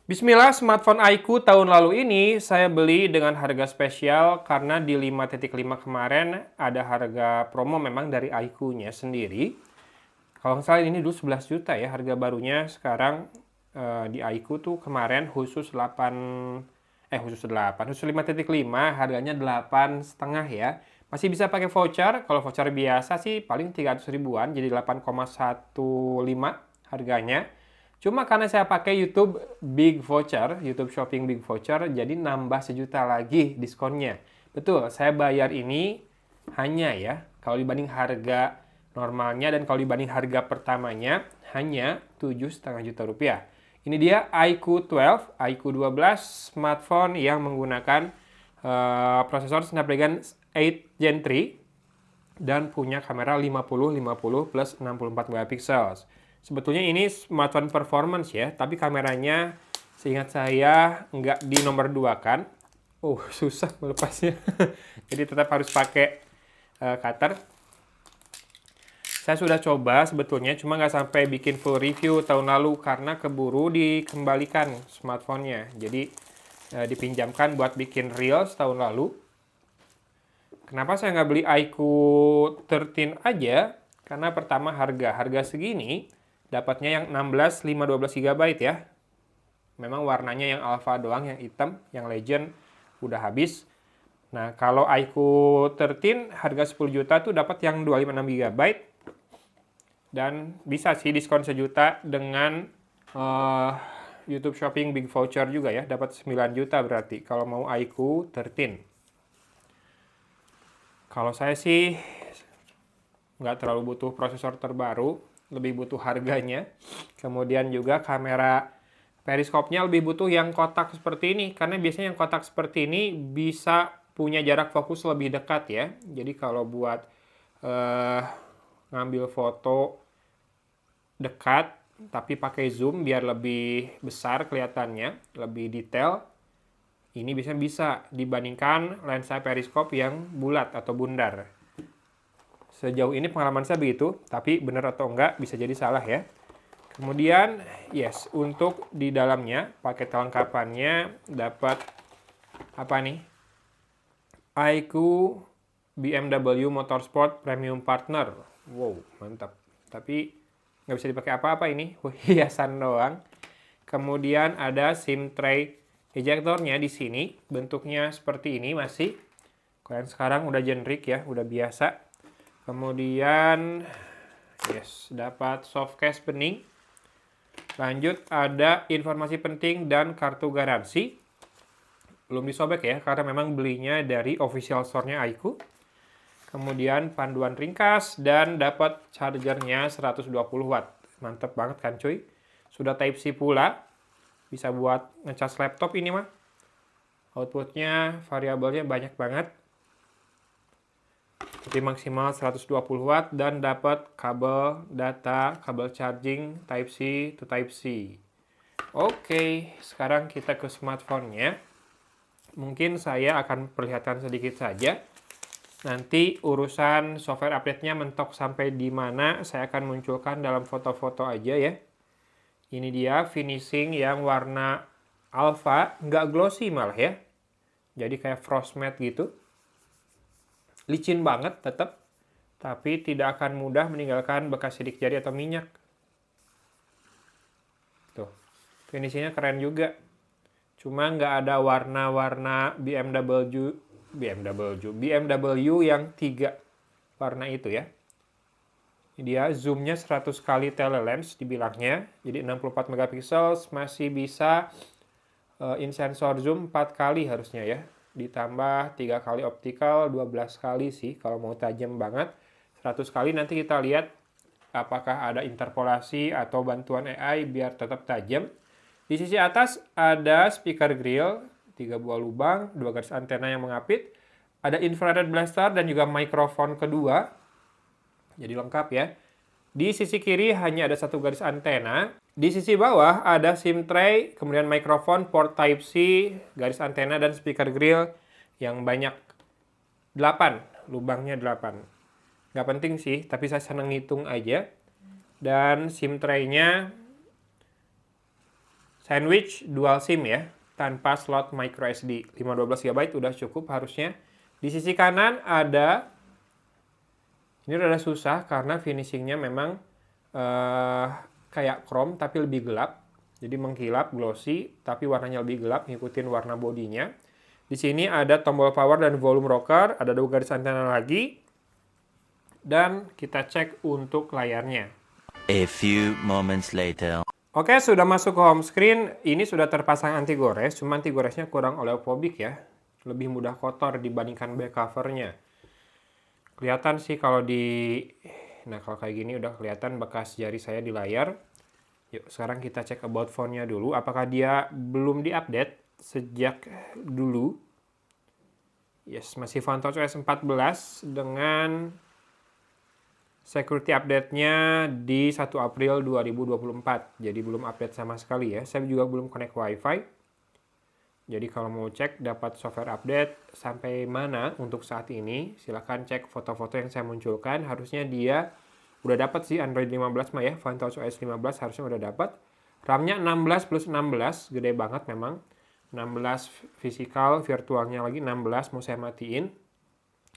Bismillah, smartphone iQOO tahun lalu ini saya beli dengan harga spesial karena di 5.5 kemarin ada harga promo memang dari iQOO-nya sendiri. Kalau nggak salah ini dulu 11 juta ya harga barunya, sekarang di iQOO tuh kemarin khusus 5.5 harganya 8 setengah ya. Masih bisa pakai voucher, kalau voucher biasa sih paling 300 ribuan jadi 8,15 harganya. Cuma karena saya pakai YouTube Big Voucher, YouTube Shopping Big Voucher, jadi nambah sejuta lagi diskonnya. Betul, saya bayar ini hanya ya, kalau dibanding harga normalnya dan kalau dibanding harga pertamanya, hanya 7,5 juta rupiah. Ini dia iQOO 12, iQOO 12 smartphone yang menggunakan prosesor Snapdragon 8 Gen 3 dan punya kamera 50-50 plus 64 megapiksel. Sebetulnya ini smartphone performance ya, tapi kameranya seingat saya nggak di nomor 2 kan. Susah melepasnya. Jadi tetap harus pakai cutter. Saya sudah coba sebetulnya, cuma nggak sampai bikin full review tahun lalu karena keburu dikembalikan smartphone-nya. Jadi dipinjamkan buat bikin reels tahun lalu. Kenapa saya nggak beli iQOO 13 aja? Karena pertama harga segini dapatnya yang 16, 5, 12 GB ya. Memang warnanya yang alpha doang, yang hitam, yang legend udah habis. Nah, kalau iQOO 13 harga 10 juta tuh dapat yang 256 GB dan bisa sih diskon sejuta dengan YouTube Shopping Big Voucher juga ya, dapat 9 juta berarti kalau mau iQOO 13. Kalau saya sih nggak terlalu butuh prosesor terbaru, lebih butuh harganya. Kemudian juga kamera periskopnya lebih butuh yang kotak seperti ini, karena biasanya yang kotak seperti ini bisa punya jarak fokus lebih dekat ya. Jadi kalau buat ngambil foto dekat tapi pakai zoom biar lebih besar kelihatannya, lebih detail, ini bisa dibandingkan lensa periskop yang bulat atau bundar. Sejauh ini pengalaman saya begitu, tapi benar atau enggak bisa jadi salah ya. Kemudian, yes, untuk di dalamnya paket kelengkapannya dapat apa nih? iQOO BMW Motorsport Premium Partner. Wow, mantap. Tapi nggak bisa dipakai apa-apa ini, hiasan doang. Kemudian ada SIM tray ejectornya di sini, bentuknya seperti ini masih. Kalau yang sekarang udah generic ya, udah biasa. Kemudian, yes, dapat soft case bening. Lanjut ada informasi penting dan kartu garansi. Belum disobek ya, karena memang belinya dari official store-nya iQOO. Kemudian panduan ringkas dan dapat chargernya 120 watt. Mantep banget kan cuy. Sudah Type-C pula. Bisa buat ngecas laptop ini mah. Outputnya variabelnya banyak banget. Jadi maksimal 120 watt dan dapat kabel data, kabel charging Type-C to Type-C. Oke, sekarang kita ke smartphone-nya. Mungkin saya akan perlihatkan sedikit saja. Nanti urusan software update-nya mentok sampai di mana saya akan munculkan dalam foto-foto aja ya. Ini dia finishing yang warna alpha, nggak glossy malah ya. Jadi kayak frost matte gitu. Licin banget tetap, tapi tidak akan mudah meninggalkan bekas sidik jari atau minyak. Tuh, finishingnya keren juga. Cuma nggak ada warna-warna BMW yang 3 warna itu ya. Ini dia zoomnya 100 kali telelens dibilangnya. Jadi 64 megapiksel masih bisa in sensor zoom 4 kali harusnya ya. Ditambah 3 kali optical, 12 kali sih kalau mau tajam banget. 100 kali nanti kita lihat apakah ada interpolasi atau bantuan AI biar tetap tajam. Di sisi atas ada speaker grill, 3 buah lubang, 2 garis antena yang mengapit, ada infrared blaster dan juga mikrofon kedua. Jadi lengkap ya. Di sisi kiri hanya ada 1 garis antena. Di sisi bawah ada SIM tray, kemudian mikrofon, port Type-C, garis antena dan speaker grill yang banyak. 8, lubangnya 8. Nggak penting sih, tapi saya senang ngitung aja. Dan SIM tray-nya Sandwich dual SIM ya, tanpa slot micro SD. 512 GB udah cukup harusnya. Di sisi kanan ada, ini rada susah karena finishingnya memang kayak chrome tapi lebih gelap. Jadi mengkilap, glossy, tapi warnanya lebih gelap, ngikutin warna bodinya. Di sini ada tombol power dan volume rocker, ada 2 garis antena lagi. Dan kita cek untuk layarnya. A few moments later. Oke, sudah masuk ke home screen. Ini sudah terpasang anti gores, cuma anti goresnya kurang oleophobik ya. Lebih mudah kotor dibandingkan back covernya. Kelihatan sih kalau nah kalau kayak gini udah kelihatan bekas jari saya di layar. Yuk, sekarang kita cek about phone-nya dulu. Apakah dia belum diupdate sejak dulu? Yes, masih PhoneTouchOS 14 dengan security update-nya di 1 April 2024. Jadi belum update sama sekali ya. Saya juga belum connect Wi-Fi. Jadi kalau mau cek dapat software update sampai mana untuk saat ini, silahkan cek foto-foto yang saya munculkan. Harusnya dia udah dapat sih Android 15 mah ya. PhoneTouchOS 15 harusnya udah dapat. RAM-nya 16 plus 16, gede banget memang. 16 fisikal, virtualnya lagi 16 mau saya matiin.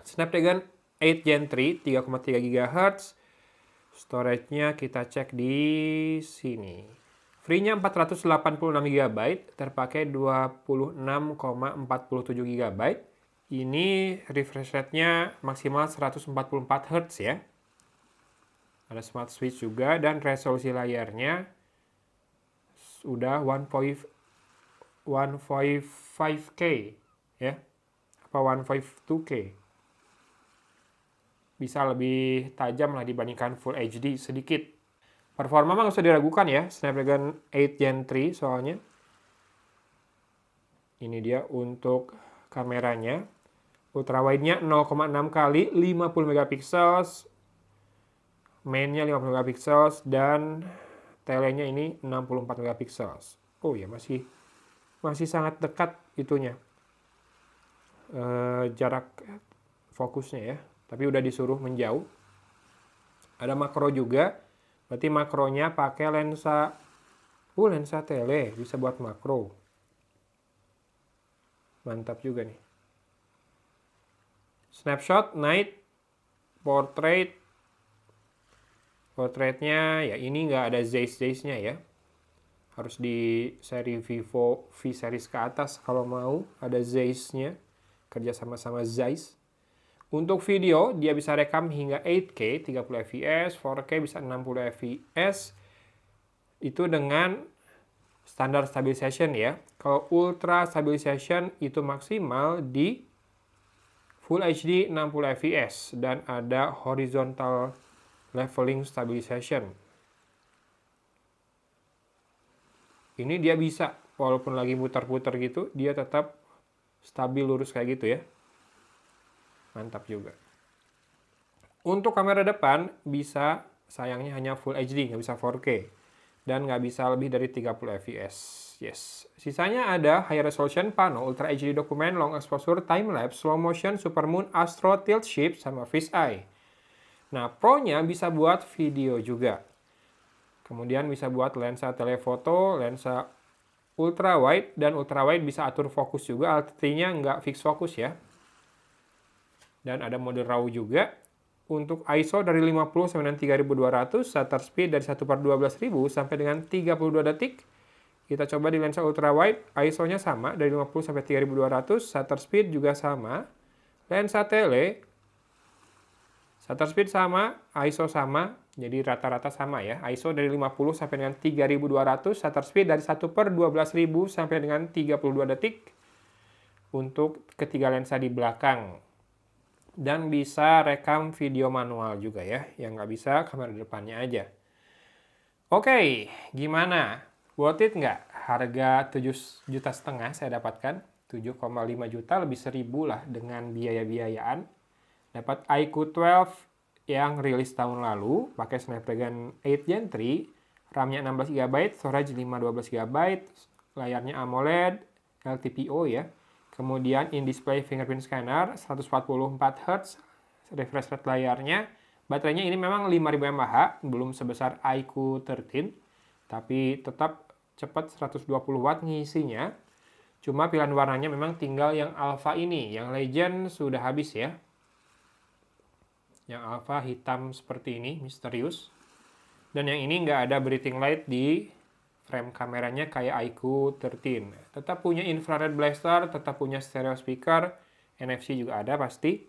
Snapdragon 8 Gen 3, 3,3 GHz. Storage-nya kita cek di sini. Free-nya 486 GB, terpakai 26,47 GB. Ini refresh rate-nya maksimal 144 Hz ya. Ada smart switch juga dan resolusi layarnya sudah 1.5K ya. Apa 1.52K. Bisa lebih tajam lah dibandingkan Full HD sedikit. Performa mah nggak usah diragukan ya, Snapdragon 8 Gen 3 soalnya. Ini dia untuk kameranya. Ultrawide-nya 0,6 kali 50 megapiksel. Main-nya 50 megapiksel dan tele-nya ini 64 megapiksel. Oh ya, masih sangat dekat itunya. Jarak fokusnya ya. Tapi udah disuruh menjauh. Ada makro juga. Berarti makronya pakai lensa. Lensa tele. Bisa buat makro. Mantap juga nih. Snapshot, night, portrait. Portraitnya ya ini nggak ada Zeiss-Zeiss-nya ya. Harus di seri Vivo V series ke atas kalau mau. Ada Zeiss-nya. Kerja sama Zeiss. Untuk video, dia bisa rekam hingga 8K, 30 fps, 4K bisa 60 fps. Itu dengan standar stabilization ya. Kalau ultra stabilization itu maksimal di Full HD 60 fps dan ada horizontal leveling stabilization. Ini dia bisa, walaupun lagi muter-puter gitu, dia tetap stabil lurus kayak gitu ya. Mantap juga. Untuk kamera depan bisa, sayangnya hanya Full HD, nggak bisa 4K. Dan nggak bisa lebih dari 30 fps. Yes. Sisanya ada High Resolution Pano, Ultra HD Dokumen, Long Exposure, Time Lapse, Slow Motion, Supermoon, Astro, Tilt Shift, sama Fish Eye. Nah, Pro-nya bisa buat video juga. Kemudian bisa buat lensa telefoto, lensa ultra wide, dan ultra wide bisa atur fokus juga. Artinya nggak fix fokus ya. Dan ada mode RAW juga. Untuk ISO dari 50 sampai dengan 3200, shutter speed dari 1/12.000 sampai dengan 32 detik. Kita coba di lensa ultra wide, ISO-nya sama dari 50 sampai 3200, shutter speed juga sama. Lensa tele, shutter speed sama, ISO sama, jadi rata-rata sama ya. ISO dari 50 sampai dengan 3200, shutter speed dari 1/12.000 sampai dengan 32 detik. Untuk ketiga lensa di belakang. Dan bisa rekam video manual juga ya, yang nggak bisa kamera depannya aja. Oke, gimana? Worth it nggak? Harga 7,5 juta saya dapatkan, 7,5 juta lebih 1.000 lah dengan biaya-biayaan. Dapat iQOO 12 yang rilis tahun lalu, pakai Snapdragon 8 Gen 3, RAM-nya 16 GB, storage 512 GB, layarnya AMOLED, LTPO ya. Kemudian in-display fingerprint scanner, 144 Hz, refresh rate layarnya. Baterainya ini memang 5000 mAh, belum sebesar iQOO 13, tapi tetap cepat 120 watt ngisinya. Cuma pilihan warnanya memang tinggal yang alpha ini. Yang legend sudah habis ya. Yang alpha hitam seperti ini, misterius. Dan yang ini nggak ada breathing light di frame kameranya kayak iQOO 13. Tetap punya infrared blaster, tetap punya stereo speaker, NFC juga ada pasti.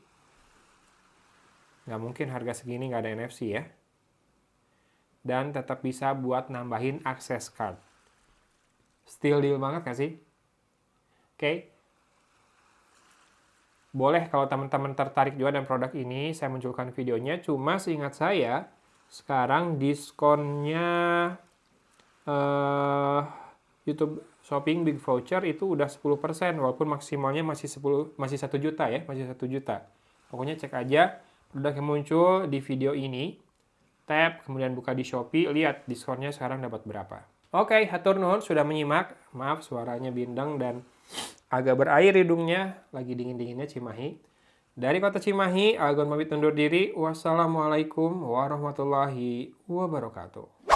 Nggak mungkin harga segini nggak ada NFC ya. Dan tetap bisa buat nambahin access card. Still deal banget nggak sih? Oke. Boleh kalau teman-teman tertarik juga dengan produk ini, saya munculkan videonya. Cuma seingat saya, sekarang diskonnya YouTube Shopping Big Voucher itu udah 10%, walaupun maksimalnya masih 1 juta ya, masih 1 juta. Pokoknya cek aja produk yang muncul di video ini, tap, kemudian buka di Shopee, lihat diskonnya sekarang dapat berapa. Oke, hatur nuhun sudah menyimak. Maaf suaranya bindeng dan agak berair hidungnya, lagi dingin-dinginnya Cimahi. Dari kota Cimahi, Algon pamit undur diri. Wassalamualaikum warahmatullahi wabarakatuh.